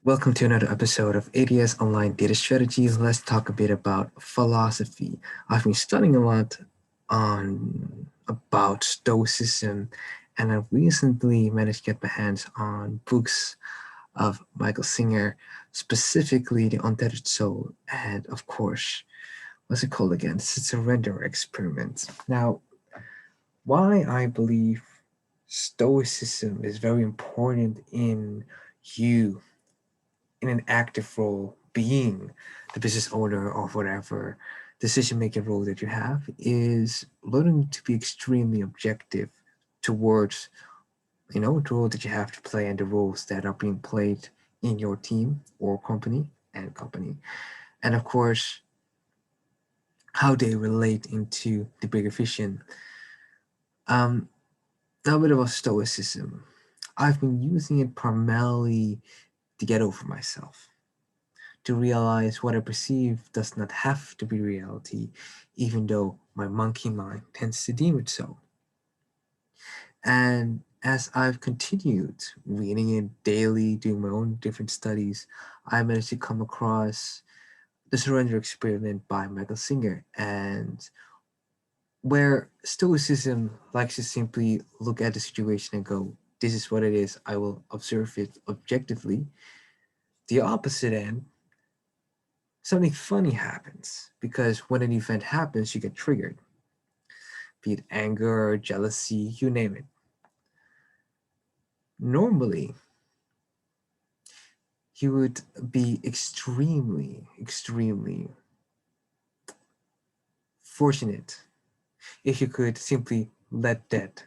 Welcome to another episode of ADS Online Data Strategies. Let's talk a bit about philosophy. I've been studying a lot on about Stoicism, and I've recently managed to get my hands on books of Michael Singer, specifically The Untethered Soul, and of course, what's it called again? Surrender Experiment. Now, why I believe Stoicism is very important you in an active role, being the business owner or whatever decision making role that you have, is learning to be extremely objective towards the role that you have to play and the roles that are being played in your team or company, and of course how they relate into the bigger vision. um now a bit about stoicism. I've been using it primarily to get over myself, to realize what I perceive does not have to be reality, even though my monkey mind tends to deem it so. And as I've continued reading it daily, doing my own different studies, I managed to come across The Surrender Experiment by Michael Singer, and where Stoicism likes to simply look at the situation and go, this is what it is, I will observe it objectively. The opposite end, something funny happens because when an event happens, you get triggered, be it anger, jealousy, you name it. Normally, you would be extremely fortunate if you could simply let that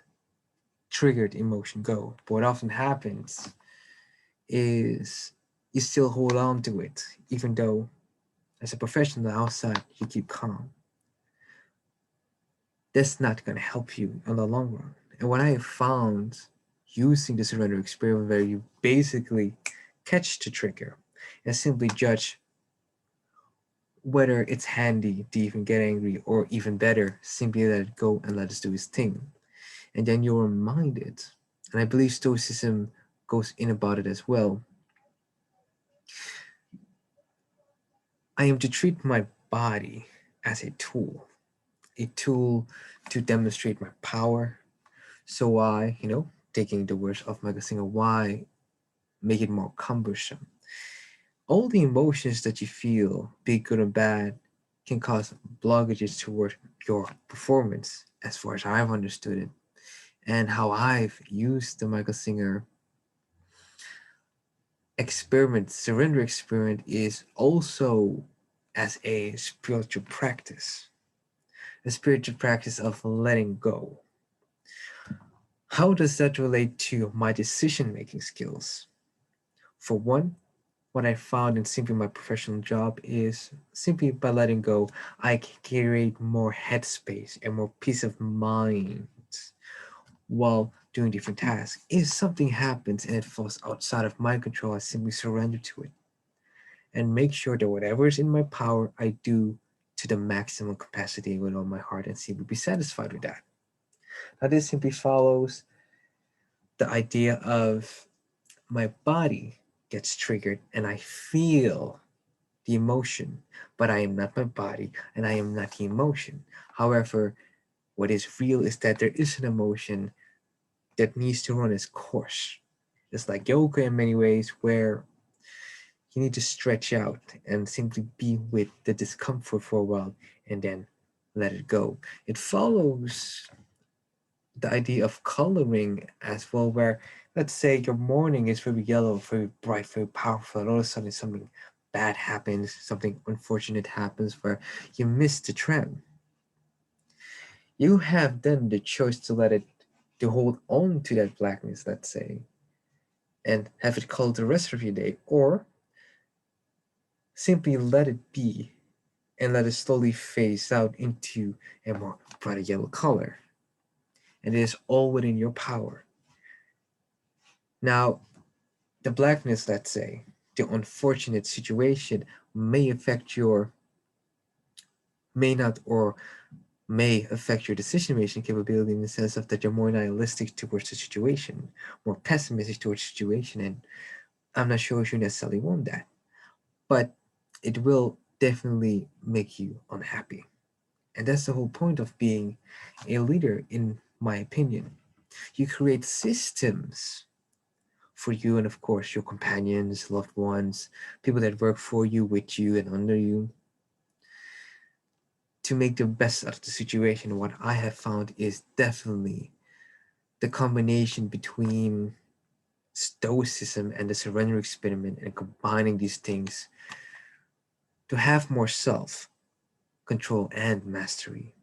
triggered emotion go. But what often happens is you still hold on to it, even though as a professional outside, you keep calm. That's not going to help you in the long run. And what I have found using the surrender experiment, where you basically catch the trigger and simply judge whether it's handy to even get angry, or even better, simply let it go and let it do its thing. And then you're reminded, and I believe Stoicism goes in about it as well. I am to treat my body as a tool to demonstrate my power. So why, taking the words of Michael Singer, why make it more cumbersome? All the emotions that you feel, be it good or bad, can cause blockages toward your performance, as far as I've understood it. And how I've used the Michael Singer experiment, surrender experiment, is also as a spiritual practice of letting go. How does that relate to my decision making skills? For one, what I found in simply my professional job is simply by letting go, I can create more headspace and more peace of mind while doing different tasks. If something happens and it falls outside of my control, I simply surrender to it and make sure that whatever is in my power, I do to the maximum capacity with all my heart and simply be satisfied with that. Now, this simply follows the idea of my body gets triggered and I feel the emotion, but I am not my body and I am not the emotion. However, what is real is that there is an emotion that needs to run its course. It's like yoga in many ways, where you need to stretch out and simply be with the discomfort for a while and then let it go. It follows the idea of coloring as well, where let's say your morning is very yellow, very bright, very powerful, and all of a sudden something bad happens, something unfortunate happens where you miss the trend. You have then the choice to hold on to that blackness, let's say, and have it color the rest of your day, or simply let it be and let it slowly phase out into a more brighter yellow color. And it is all within your power. Now, the blackness, let's say, the unfortunate situation may affect your, may not, or may affect your decision making capability, in the sense of that you're more nihilistic towards the situation, more pessimistic towards the situation, and I'm not sure if you necessarily want that, but it will definitely make you unhappy. And that's the whole point of being a leader, in my opinion. You create systems for you and, of course, your companions, loved ones, people that work for you, with you, and under you, to make the best out of the situation. What I have found is definitely the combination between Stoicism and the surrender experiment, and combining these things to have more self control and mastery.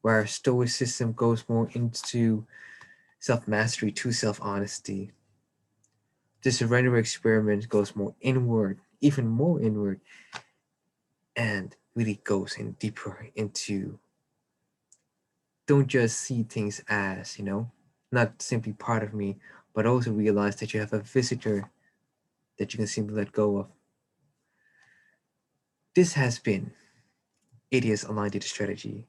Where Stoicism goes more into self mastery to self honesty, the surrender experiment goes more inward, even more inward, and really goes in deeper into, don't just see things as, not simply part of me, but also realize that you have a visitor that you can simply let go of. This has been ADS Aligned Data Strategy.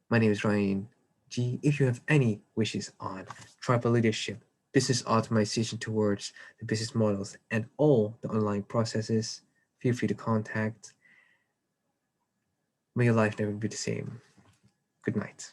My name is Ryan G. If you have any wishes on tribal leadership, business optimization towards the business models, and all the online processes, feel free to contact. May your life never be the same. Good night.